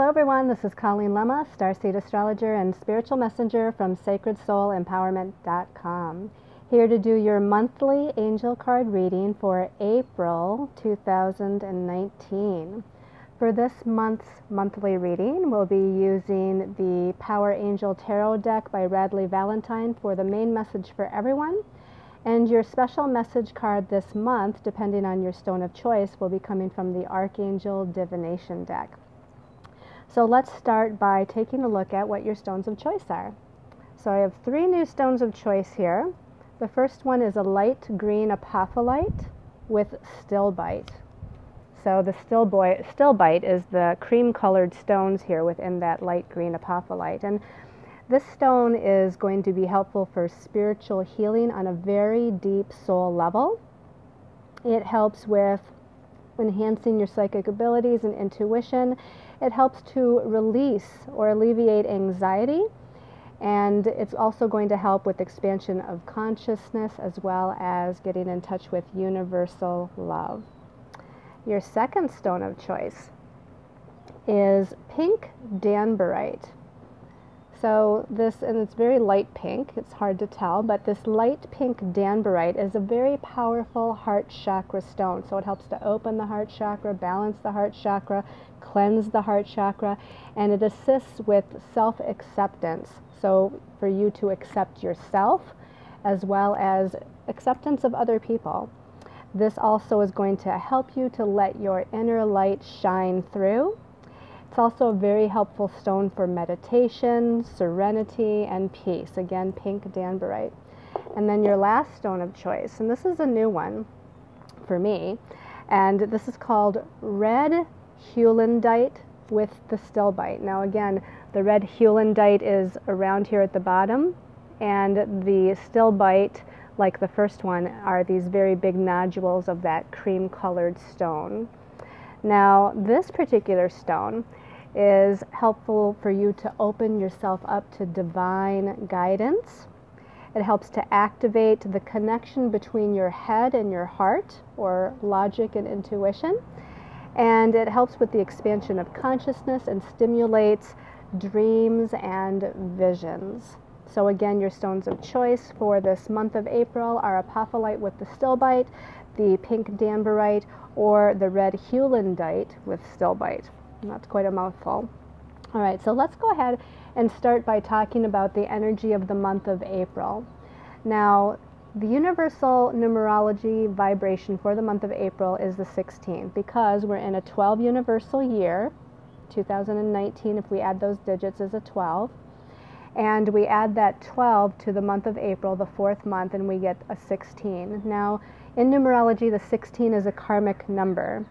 Hello everyone, this is Colleen Lemma, Starseed Astrologer and Spiritual Messenger from SacredSoulEmpowerment.com. Here to do your monthly angel card reading for April 2019. For this month's monthly reading, we'll be using the Power Angel Tarot deck by Radley Valentine for the main message for everyone. And your special message card this month, depending on your stone of choice, will be coming from the Archangel Divination deck. So let's start by taking a look at what your stones of choice are. So I have 3 new stones of choice here. The first one is a light green apophyllite with stilbite. So the stilbite is the cream-colored stones here within that light green apophyllite. And this stone is going to be helpful for spiritual healing on a very deep soul level. It helps with enhancing your psychic abilities and intuition. It helps to release or alleviate anxiety, and it's also going to help with expansion of consciousness as well as getting in touch with universal love. Your second stone of choice is pink danburite. So this, and it's very light pink, it's hard to tell, but this light pink danburite is a very powerful heart chakra stone. So it helps to open the heart chakra, balance the heart chakra, cleanse the heart chakra, and it assists with self-acceptance. So for you to accept yourself as well as acceptance of other people. This also is going to help you to let your inner light shine through. It's also a very helpful stone for meditation, serenity, and peace. Again, pink danburite. And then your last stone of choice, and this is a new one for me, and this is called red heulandite with the stilbite. Now again, the red heulandite is around here at the bottom, and the stilbite, like the first one, are these very big nodules of that cream-colored stone. Now, this particular stone is helpful for you to open yourself up to divine guidance. It helps to activate the connection between your head and your heart, or logic and intuition. And it helps with the expansion of consciousness and stimulates dreams and visions. So again, your stones of choice for this month of April are apophyllite with the stilbite, the pink danburite, or the red heulandite with stilbite. And that's quite a mouthful. All right, so let's go ahead and start by talking about the energy of the month of April. Now, the universal numerology vibration for the month of April is the 16th, because we're in a 12 universal year. 2019, if we add those digits, is a 12. And we add that 12 to the month of April, the 4th month, and we get a 16. Now, in numerology, the 16 is a karmic number.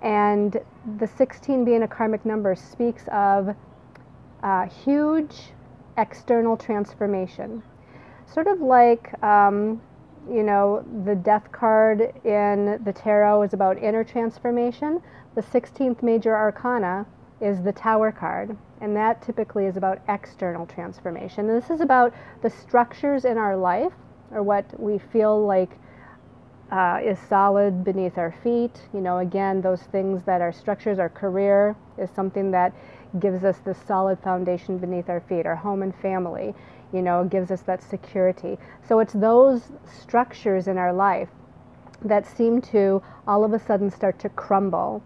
And the 16 being a karmic number speaks of huge external transformation. Sort of like, you know, the death card in the tarot is about inner transformation. The 16th Major Arcana is the Tower card, and that typically is about external transformation. And this is about the structures in our life, or what we feel like is solid beneath our feet. You know, again, those things that are structures. Our career is something that gives us this solid foundation beneath our feet. Our home and family, you know, gives us that security. So it's those structures in our life that seem to all of a sudden start to crumble.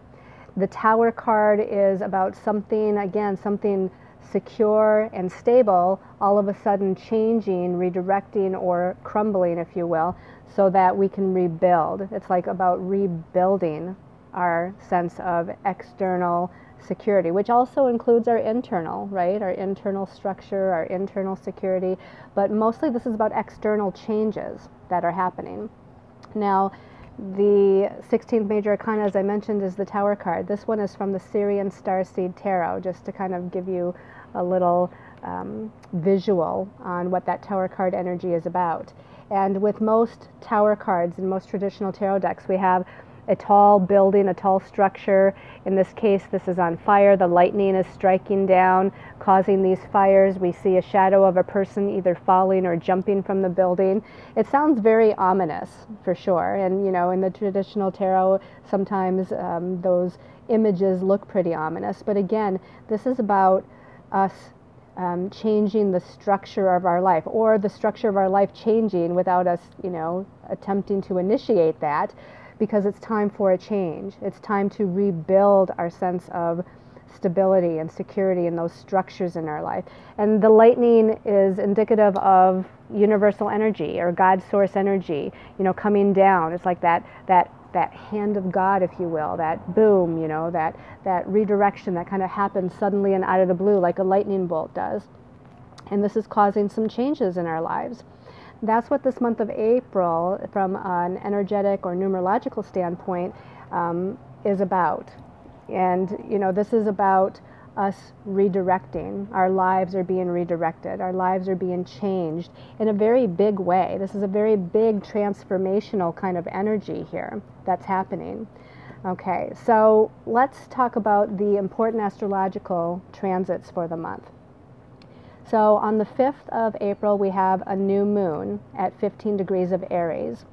The Tower card is about something, again, something secure and stable, all of a sudden changing, redirecting, or crumbling, if you will, so that we can rebuild. It's like about rebuilding our sense of external security, which also includes our internal, right? Our internal structure, our internal security. But mostly this is about external changes that are happening. Now, the 16th Major Arcana, as I mentioned, is the Tower card. This one is from the Syrian Starseed Tarot, just to kind of give you a little visual on what that Tower card energy is about. And with most Tower cards in most traditional tarot decks, we have a tall building, a tall structure. In this case, this is on fire. The lightning is striking down, causing these fires. We see a shadow of a person either falling or jumping from the building. It sounds very ominous, for sure. And, you know, in the traditional tarot, sometimes those images look pretty ominous. But again, this is about us changing the structure of our life, or the structure of our life changing without us, attempting to initiate that, because it's time for a change. It's time to rebuild our sense of stability and security in those structures in our life. And the lightning is indicative of universal energy, or God source energy, coming down. It's like that hand of God, if you will, that boom, that redirection that kind of happens suddenly and out of the blue, like a lightning bolt does. And this is causing some changes in our lives. That's what this month of April, from an energetic or numerological standpoint, is about. And, this is about us redirecting. Our lives are being redirected. Our lives are being changed in a very big way. This is a very big transformational kind of energy here that's happening. Okay, so let's talk about the important astrological transits for the month. So on the 5th of April, we have a new moon at 15 degrees of Aries.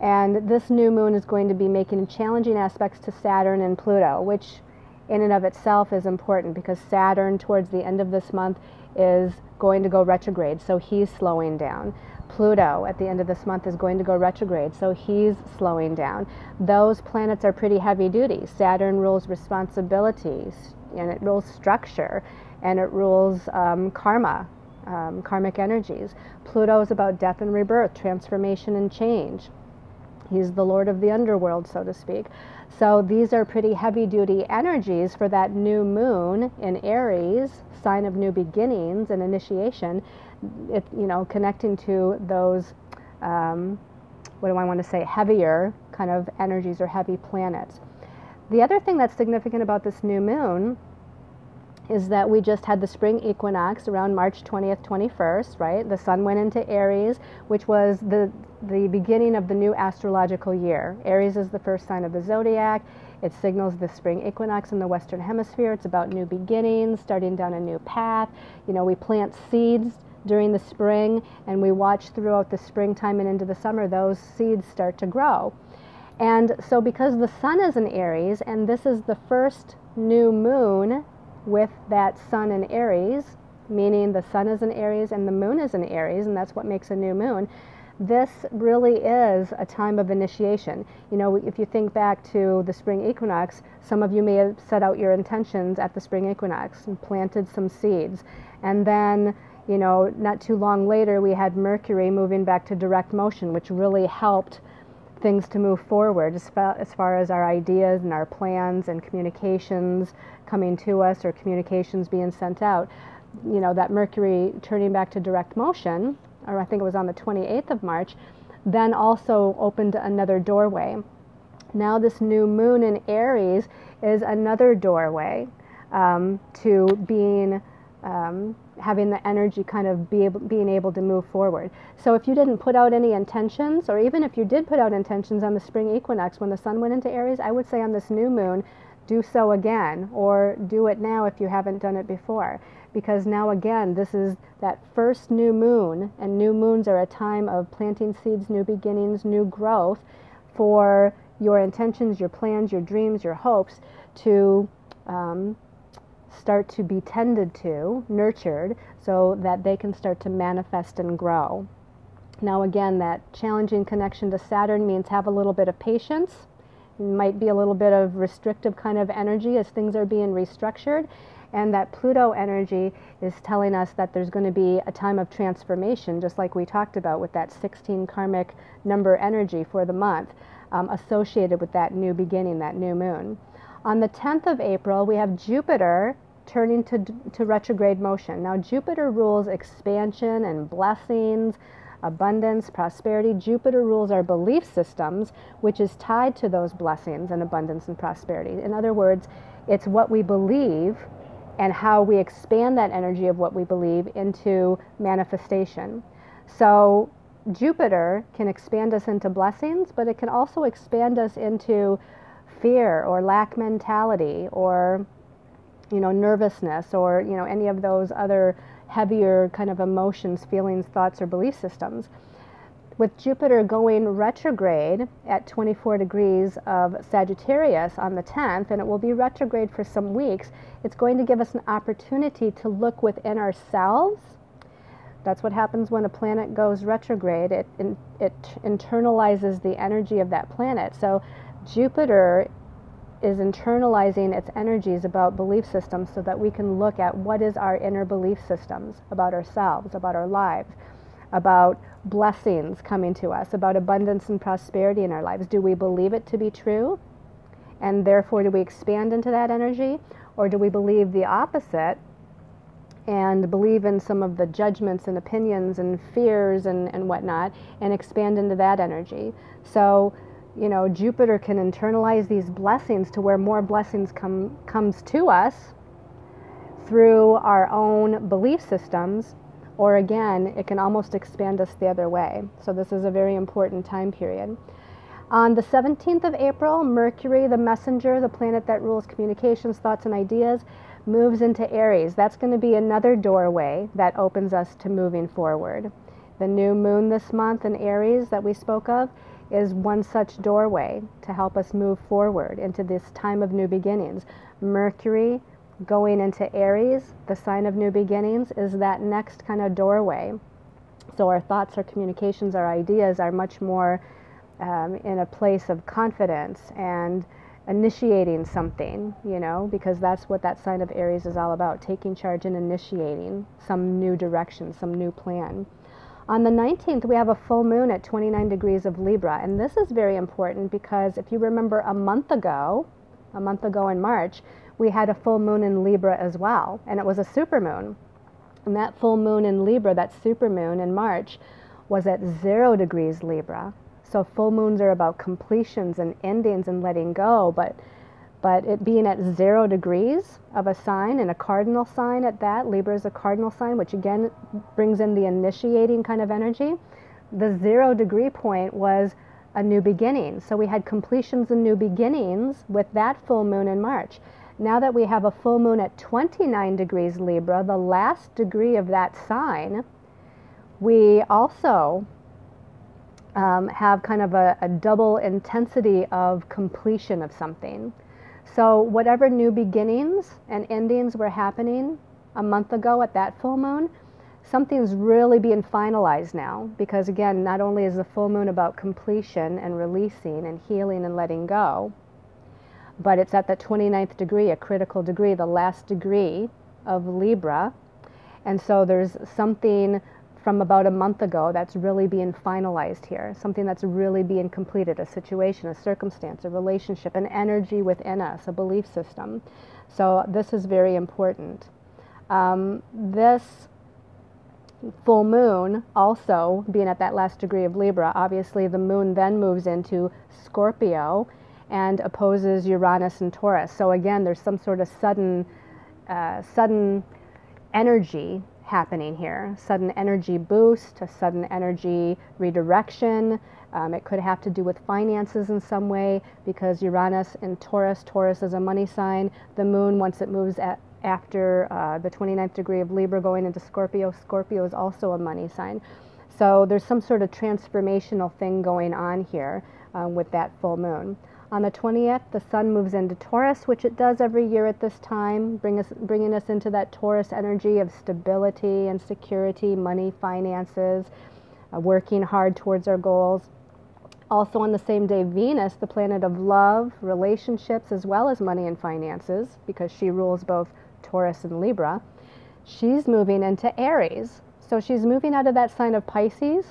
And this new moon is going to be making challenging aspects to Saturn and Pluto, which in and of itself is important, because Saturn towards the end of this month is going to go retrograde, so he's slowing down. Pluto at the end of this month is going to go retrograde, so he's slowing down. Those planets are pretty heavy duty. Saturn rules responsibilities, and it rules structure, and it rules karma, karmic energies. Pluto is about death and rebirth, transformation and change. He's the lord of the underworld, so to speak. So these are pretty heavy-duty energies for that new moon in Aries, sign of new beginnings and initiation, connecting to those, what do I want to say, heavier kind of energies or heavy planets. The other thing that's significant about this new moon is that we just had the spring equinox around March 20th, 21st, right? The sun went into Aries, which was the beginning of the new astrological year. Aries is the first sign of the zodiac. It signals the spring equinox in the Western Hemisphere. It's about new beginnings, starting down a new path. We plant seeds during the spring, and we watch throughout the springtime and into the summer, those seeds start to grow. And so because the sun is in Aries, and this is the first new moon with that sun in Aries, meaning the sun is in Aries and the moon is in Aries, and that's what makes a new moon, this really is a time of initiation. If you think back to the spring equinox, some of you may have set out your intentions at the spring equinox and planted some seeds. And then, not too long later, we had Mercury moving back to direct motion, which really helped things to move forward as far as our ideas and our plans and communications coming to us, or communications being sent out. That Mercury turning back to direct motion, or I think it was on the 28th of March, then also opened another doorway. Now this new moon in Aries is another doorway to being having the energy kind of being able to move forward. So if you didn't put out any intentions, or even if you did put out intentions on the spring equinox when the sun went into Aries, I would say on this new moon, do so again, or do it now if you haven't done it before. Because now again, this is that first new moon, and new moons are a time of planting seeds, new beginnings, new growth for your intentions, your plans, your dreams, your hopes to start to be tended to, nurtured, so that they can start to manifest and grow. Now again, that challenging connection to Saturn means have a little bit of patience. It might be a little bit of restrictive kind of energy as things are being restructured. And that Pluto energy is telling us that there's going to be a time of transformation, just like we talked about with that 16 karmic number energy for the month, associated with that new beginning, that new moon. On the 10th of April, we have Jupiter turning to retrograde motion. Now Jupiter rules expansion and blessings, abundance, prosperity. Jupiter rules our belief systems, which is tied to those blessings and abundance and prosperity. In other words, it's what we believe and how we expand that energy of what we believe into manifestation. So Jupiter can expand us into blessings, but it can also expand us into fear or lack mentality, or nervousness, or any of those other heavier kind of emotions, feelings, thoughts, or belief systems. with Jupiter going retrograde at 24 degrees of Sagittarius on the 10th, and it will be retrograde for some weeks, it's going to give us an opportunity to look within ourselves. That's what happens when a planet goes retrograde. It internalizes the energy of that planet. So Jupiter is internalizing its energies about belief systems so that we can look at what is our inner belief systems about ourselves, about our lives, about blessings coming to us, about abundance and prosperity in our lives. Do we believe it to be true? And therefore, do we expand into that energy? Or do we believe the opposite and believe in some of the judgments and opinions and fears and whatnot and expand into that energy? So, you know, Jupiter can internalize these blessings to where more blessings comes to us through our own belief systems, or again, it can almost expand us the other way. So this is a very important time period. On the 17th of April, Mercury, the messenger, the planet that rules communications, thoughts, and ideas, moves into Aries. That's going to be another doorway that opens us to moving forward. The new moon this month in Aries that we spoke of is one such doorway to help us move forward into this time of new beginnings. Mercury going into Aries, the sign of new beginnings, is that next kind of doorway. So our thoughts, our communications, our ideas are much more in a place of confidence and initiating something, you know, because that's what that sign of Aries is all about, taking charge and initiating some new direction, some new plan. On the 19th, we have a full moon at 29 degrees of Libra, and this is very important because if you remember a month ago in March, we had a full moon in Libra as well, and it was a supermoon. And that full moon in Libra, that supermoon in March, was at 0 degrees Libra. So full moons are about completions and endings and letting go, but it being at 0 degrees of a sign, and a cardinal sign at that, Libra is a cardinal sign, which again brings in the initiating kind of energy. The 0 degree point was a new beginning. So we had completions and new beginnings with that full moon in March. Now that we have a full moon at 29 degrees Libra, the last degree of that sign, we also have kind of a double intensity of completion of something. So whatever new beginnings and endings were happening a month ago at that full moon, something's really being finalized now, because again, not only is the full moon about completion and releasing and healing and letting go, but it's at the 29th degree, a critical degree, the last degree of Libra. And so there's something from about a month ago that's really being finalized here, something that's really being completed, a situation, a circumstance, a relationship, an energy within us, a belief system. So this is very important. This full moon also being at that last degree of Libra, obviously the moon then moves into Scorpio and opposes Uranus and Taurus. So again, there's some sort of sudden energy happening here, sudden energy boost, a sudden energy redirection. It could have to do with finances in some way, because Uranus and Taurus is a money sign. The moon, once it moves after the 29th degree of Libra going into Scorpio, Scorpio is also a money sign. So there's some sort of transformational thing going on here with that full moon. On the 20th, the sun moves into Taurus, which it does every year at this time, bringing us into that Taurus energy of stability and security, money, finances, working hard towards our goals. Also on the same day, Venus, the planet of love, relationships, as well as money and finances, because she rules both Taurus and Libra, she's moving into Aries. So she's moving out of that sign of Pisces,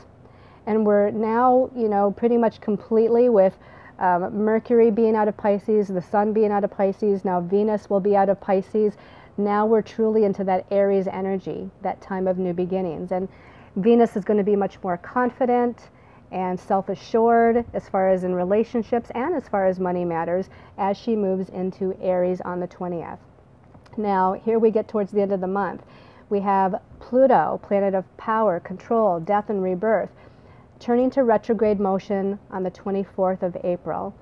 and we're now, you know, pretty much completely with Mercury being out of Pisces, the sun being out of Pisces, now Venus will be out of Pisces. Now we're truly into that Aries energy, that time of new beginnings. And Venus is going to be much more confident and self-assured as far as in relationships and as far as money matters as she moves into Aries on the 20th. Now here we get towards the end of the month. We have Pluto, planet of power, control, death, and rebirth, turning to retrograde motion on the 24th of April.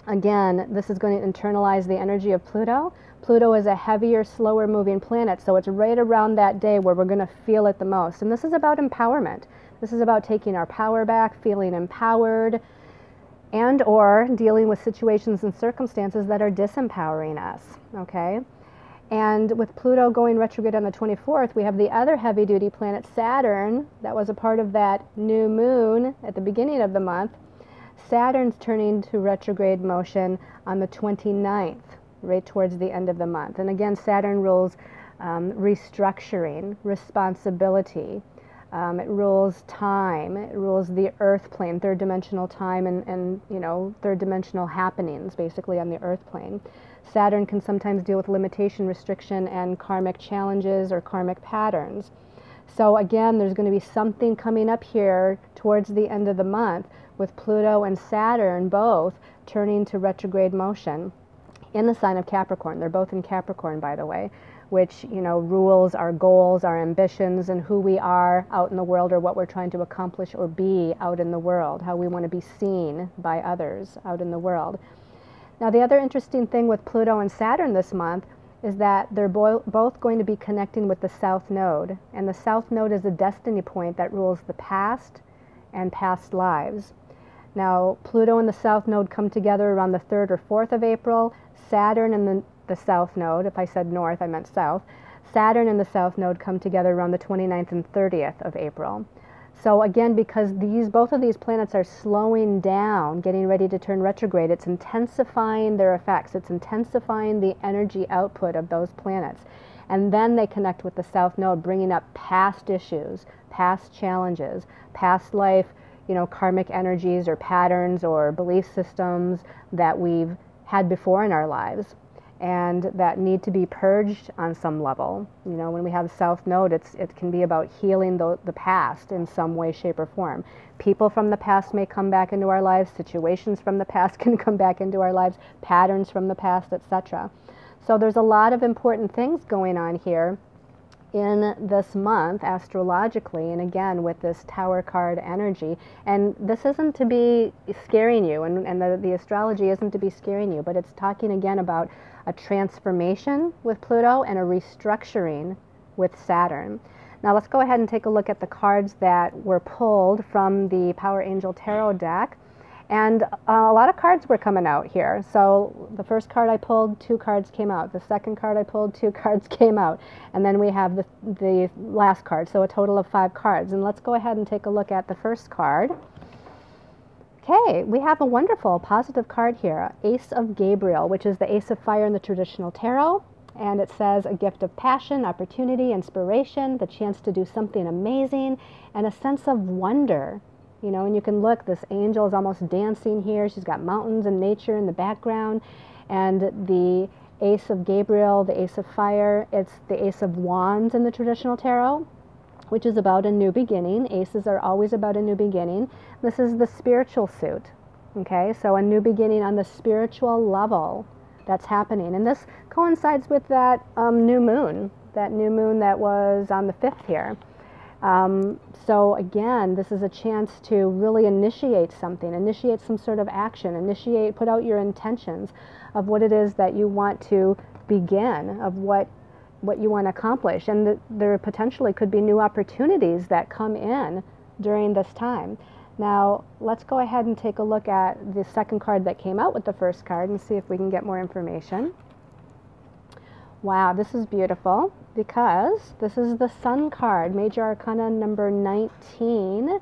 Again, this is going to internalize the energy of Pluto. Pluto is a heavier, slower moving planet, so it's right around that day where we're going to feel it the most. And this is about empowerment. This is about taking our power back, feeling empowered, and or dealing with situations and circumstances that are disempowering us, okay? And with Pluto going retrograde on the 24th, we have the other heavy-duty planet, Saturn, that was a part of that new moon at the beginning of the month. Saturn's turning to retrograde motion on the 29th, right towards the end of the month. And again, Saturn rules restructuring, responsibility. It rules time. It rules the earth plane, third dimensional time, and you know, third dimensional happenings, basically on the earth plane. Saturn can sometimes deal with limitation, restriction, and karmic challenges or karmic patterns. So again, there's going to be something coming up here towards the end of the month with Pluto and Saturn both turning to retrograde motion in the sign of Capricorn. They're both in Capricorn, by the way, which, you know, rules our goals, our ambitions, and who we are out in the world, or what we're trying to accomplish or be out in the world, how we want to be seen by others out in the world. Now, the other interesting thing with Pluto and Saturn this month is that they're both going to be connecting with the South Node. And the South Node is a destiny point that rules the past and past lives. Now, Pluto and the South Node come together around the 3rd or 4th of April. Saturn and the South Node, if I said north, I meant south. Saturn and the South Node come together around the 29th and 30th of April. So again, because both of these planets are slowing down, getting ready to turn retrograde, it's intensifying their effects. It's intensifying the energy output of those planets. And then they connect with the South Node, bringing up past issues, past challenges, past life, you know, karmic energies or patterns or belief systems that we've had before in our lives, and that need to be purged on some level. You know, when we have South Node, it can be about healing the past in some way, shape, or form. People from the past may come back into our lives, situations from the past can come back into our lives, patterns from the past, etc. So there's a lot of important things going on here in this month astrologically, and again with this Tower card energy. And this isn't to be scaring you, and the astrology isn't to be scaring you, but it's talking again about a transformation with Pluto and a restructuring with Saturn. Now let's go ahead and take a look at the cards that were pulled from the Power Angel Tarot deck. And a lot of cards were coming out here. So the first card I pulled, 2 cards came out. The second card I pulled, 2 cards came out. And then we have the last card, so a total of 5 cards. And let's go ahead and take a look at the first card. Okay, we have a wonderful positive card here, Ace of Gabriel, which is the Ace of Fire in the traditional tarot. And it says a gift of passion, opportunity, inspiration, the chance to do something amazing, and a sense of wonder. You know, and you can look, this angel is almost dancing here. She's got mountains and nature in the background. And the Ace of Gabriel, the Ace of Fire, it's the Ace of Wands in the traditional tarot, which is about a new beginning. Aces are always about a new beginning. This is the spiritual suit, okay? So a new beginning on the spiritual level that's happening. And this coincides with that new moon that was on the 5th here. So again, this is a chance to really initiate something, initiate some sort of action, put out your intentions of what it is that you want to begin, of what you want to accomplish. And there potentially could be new opportunities that come in during this time. Now, let's go ahead and take a look at the second card that came out with the first card and see if we can get more information. Wow, this is beautiful because this is the Sun card, Major Arcana number 19.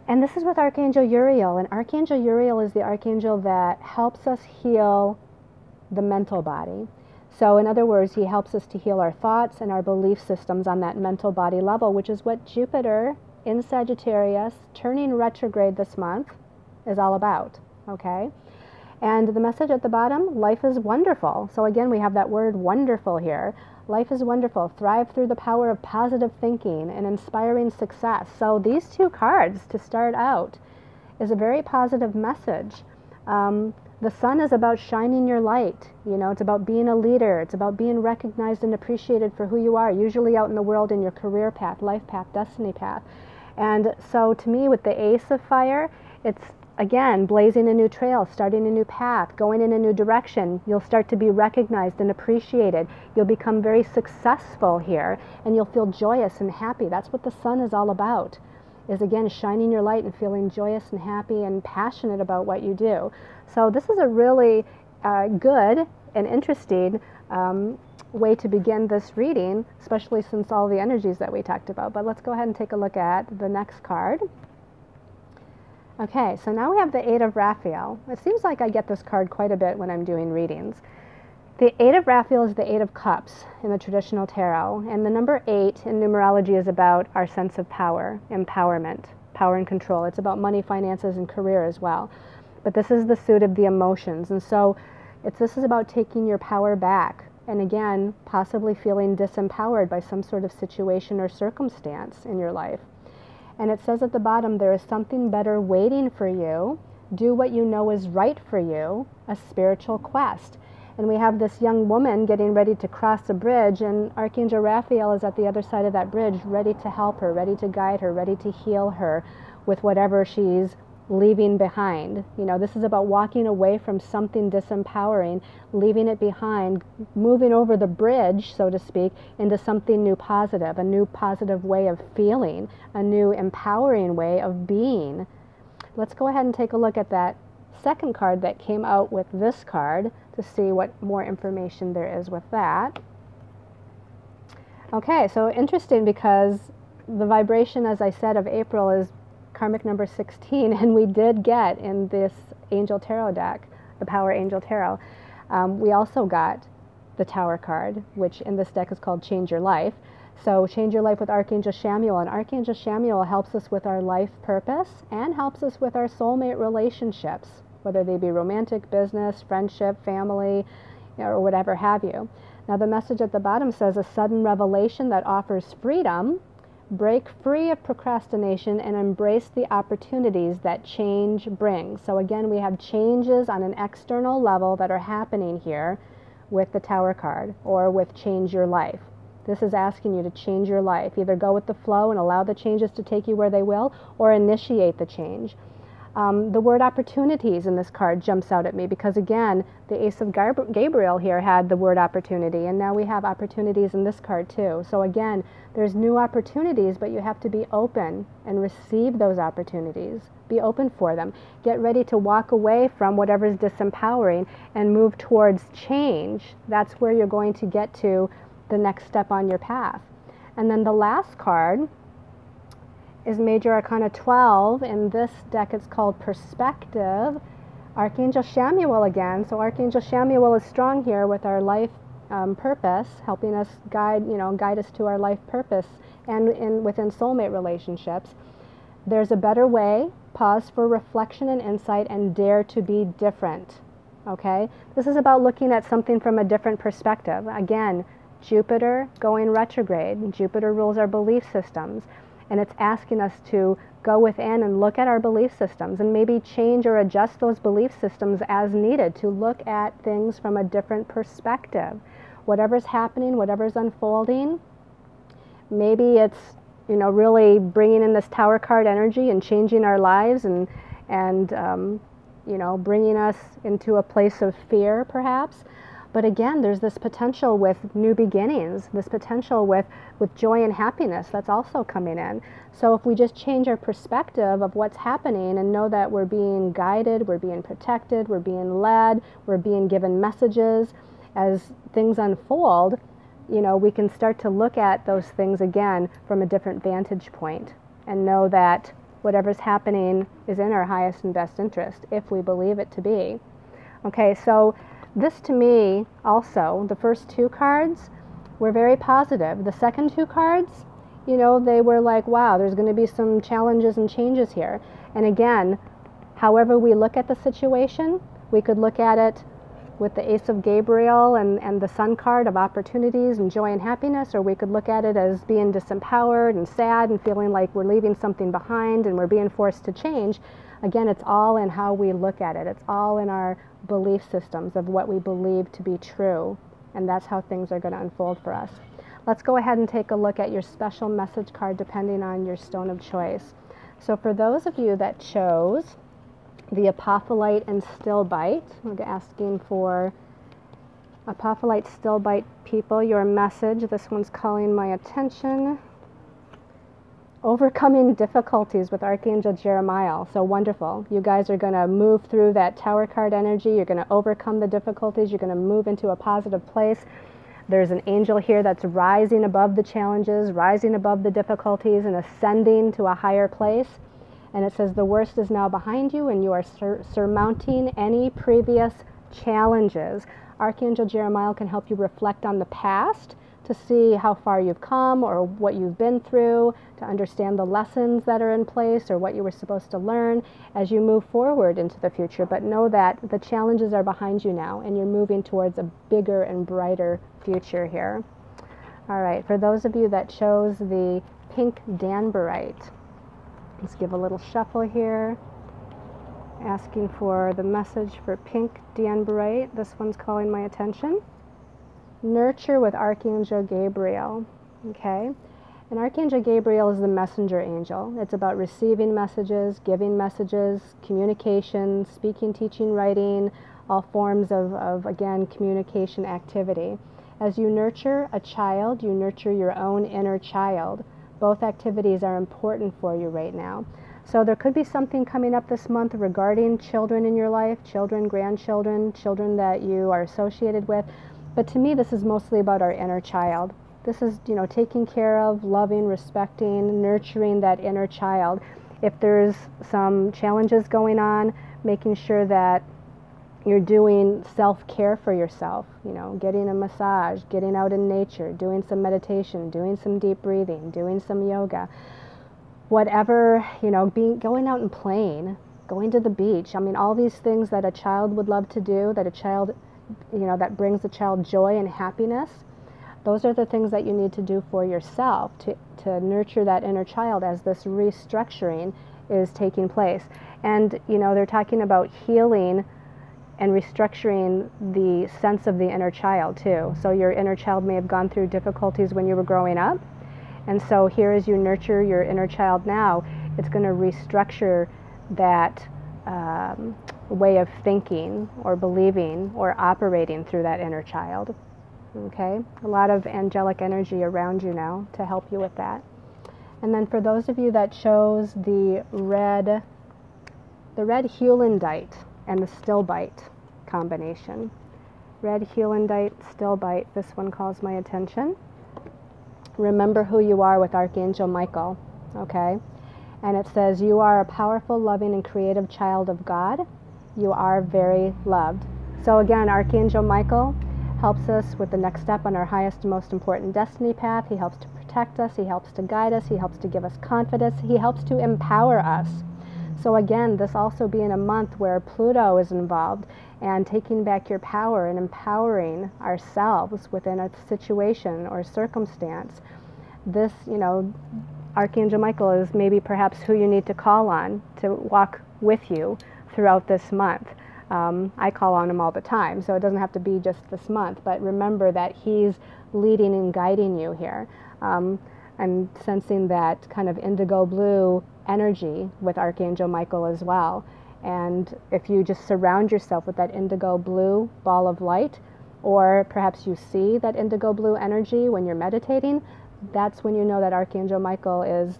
And this is with Archangel Uriel. And Archangel Uriel is the archangel that helps us heal the mental body. So in other words, he helps us to heal our thoughts and our belief systems on that mental body level, which is what Jupiter in Sagittarius, turning retrograde this month, is all about, okay? And the message at the bottom, life is wonderful. So again, we have that word wonderful here. Life is wonderful. Thrive through the power of positive thinking and inspiring success. So these 2 cards to start out is a very positive message. The sun is about shining your light. You know, it's about being a leader. It's about being recognized and appreciated for who you are, usually out in the world in your career path, life path, destiny path. And so to me, with the Ace of Fire, it's, again, blazing a new trail, starting a new path, going in a new direction. You'll start to be recognized and appreciated. You'll become very successful here, and you'll feel joyous and happy. That's what the sun is all about. is again shining your light and feeling joyous and happy and passionate about what you do. So this is a really good and interesting way to begin this reading, especially since all the energies that we talked about. But let's go ahead and take a look at the next card. Okay, so now we have the Eight of Raphael. It seems like I get this card quite a bit when I'm doing readings. The Eight of Raphael is the Eight of Cups in the traditional tarot, and the number 8 in numerology is about our sense of power, empowerment, power and control. It's about money, finances, and career as well. But this is the suit of the emotions, and so this is about taking your power back, and again, possibly feeling disempowered by some sort of situation or circumstance in your life. And it says at the bottom, there is something better waiting for you. Do what you know is right for you, a spiritual quest. And we have this young woman getting ready to cross a bridge, and Archangel Raphael is at the other side of that bridge, ready to help her, ready to guide her, ready to heal her with whatever she's leaving behind. You know, this is about walking away from something disempowering, leaving it behind, moving over the bridge, so to speak, into something new positive, a new positive way of feeling, a new empowering way of being. Let's go ahead and take a look at that second card that came out with this card to see what more information there is with that. Okay, so interesting, because the vibration, as I said, of April is Karmic number 16, and we did get in this Angel Tarot deck, the Power Angel Tarot, we also got the Tower card, which in this deck is called Change Your Life. So Change Your Life with Archangel Chamuel, and Archangel Chamuel helps us with our life purpose and helps us with our soulmate relationships, whether they be romantic, business, friendship, family, or whatever have you. Now the message at the bottom says, a sudden revelation that offers freedom. Break free of procrastination and embrace the opportunities that change brings. So again, we have changes on an external level that are happening here with the Tower card, or with Change Your Life. This is asking you to change your life. Either go with the flow and allow the changes to take you where they will, or initiate the change. The word opportunities in this card jumps out at me, because again, the Ace of Gabriel here had the word opportunity, and now we have opportunities in this card too. So again, there's new opportunities, but you have to be open and receive those opportunities. Be open for them. Get ready to walk away from whatever is disempowering and move towards change. That's where you're going to get to the next step on your path. And then the last card is Major Arcana 12. In this deck, it's called Perspective. Archangel Chamuel again. So Archangel Chamuel is strong here with our life purpose, helping us guide us to our life purpose, and within soulmate relationships. There's a better way. Pause for reflection and insight, and dare to be different. Okay? This is about looking at something from a different perspective. Again, Jupiter going retrograde. Jupiter rules our belief systems. And it's asking us to go within and look at our belief systems and maybe change or adjust those belief systems as needed, to look at things from a different perspective. Whatever's happening, whatever's unfolding, maybe it's, really bringing in this Tower card energy and changing our lives and bringing us into a place of fear, perhaps. But again, there's this potential with new beginnings, this potential with joy and happiness that's also coming in. So if we just change our perspective of what's happening and know that we're being guided, we're being protected, we're being led, we're being given messages as things unfold, we can start to look at those things again from a different vantage point and know that whatever's happening is in our highest and best interest if we believe it to be. Okay, so this to me also, the first two cards were very positive. The second two cards, they were like, wow, there's going to be some challenges and changes here. And again, however we look at the situation, we could look at it with the Ace of Gabriel and the Sun card of opportunities and joy and happiness, or we could look at it as being disempowered and sad and feeling like we're leaving something behind and we're being forced to change. Again, it's all in how we look at it. It's all in our belief systems of what we believe to be true, and that's how things are going to unfold for us. Let's go ahead and take a look at your special message card depending on your stone of choice. So for those of you that chose the Apophyllite and Stillbite, we're asking for Apophyllite, Stillbite people, your message. This one's calling my attention. overcoming difficulties with Archangel Jeremiah. So wonderful. You guys are going to move through that Tower card energy. You're going to overcome the difficulties. You're going to move into a positive place. There's an angel here that's rising above the challenges, rising above the difficulties, and ascending to a higher place. And it says the worst is now behind you, and you are surmounting any previous challenges. Archangel Jeremiah can help you reflect on the past to see how far you've come or what you've been through, to understand the lessons that are in place or what you were supposed to learn as you move forward into the future. But know that the challenges are behind you now, and you're moving towards a bigger and brighter future here. All right, for those of you that chose the pink danburite, let's give a little shuffle here. Asking for the message for pink danburite. This one's calling my attention. Nurture with Archangel Gabriel. Okay, and Archangel Gabriel is the messenger angel. It's about receiving messages, giving messages, communication, speaking, teaching, writing, all forms of again, communication activity. As you nurture a child, you nurture your own inner child. Both activities are important for you right now. So there could be something coming up this month regarding children in your life, children, grandchildren, children that you are associated with. But to me, this is mostly about our inner child. This is, taking care of, loving, respecting, nurturing that inner child. If there's some challenges going on, making sure that you're doing self-care for yourself, getting a massage, getting out in nature, doing some meditation, doing some deep breathing, doing some yoga. Whatever, going out and playing, going to the beach. I mean, all these things that a child would love to do, that a child, that brings a child joy and happiness. Those are the things that you need to do for yourself to nurture that inner child as this restructuring is taking place. And, they're talking about healing and restructuring the sense of the inner child too. So your inner child may have gone through difficulties when you were growing up. And so here, as you nurture your inner child now, it's going to restructure that way of thinking or believing or operating through that inner child. Okay? A lot of angelic energy around you now to help you with that. And then for those of you that chose the red Heulandite and the Stillbite combination. Red Heulandite, Stillbite, this one calls my attention. Remember who you are with Archangel Michael, okay? And it says, you are a powerful, loving, and creative child of God. You are very loved. So again, Archangel Michael helps us with the next step on our highest and most important destiny path. He helps to protect us. He helps to guide us. He helps to give us confidence. He helps to empower us. So again, this also being a month where Pluto is involved and taking back your power and empowering ourselves within a situation or circumstance. This, Archangel Michael is maybe perhaps who you need to call on to walk with you throughout this month. I call on him all the time, so it doesn't have to be just this month, but remember that he's leading and guiding you here. I'm sensing that kind of indigo blue energy with Archangel Michael as well. And if you just surround yourself with that indigo blue ball of light, or perhaps you see that indigo blue energy when you're meditating, that's when you know that Archangel Michael is,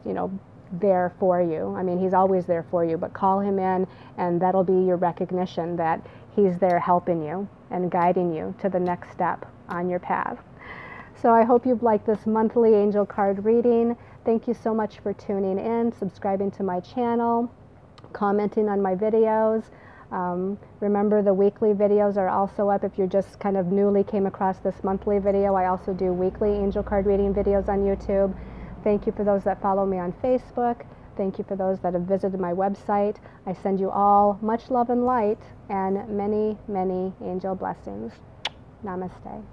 there for you. I mean, he's always there for you, but call him in, and that'll be your recognition that he's there helping you and guiding you to the next step on your path. So I hope you've liked this monthly angel card reading. Thank you so much for tuning in, subscribing to my channel, commenting on my videos. Remember, the weekly videos are also up. If you just kind of newly came across this monthly video, I also do weekly angel card reading videos on YouTube. Thank you for those that follow me on Facebook. Thank you for those that have visited my website. I send you all much love and light and many, many angel blessings. Namaste.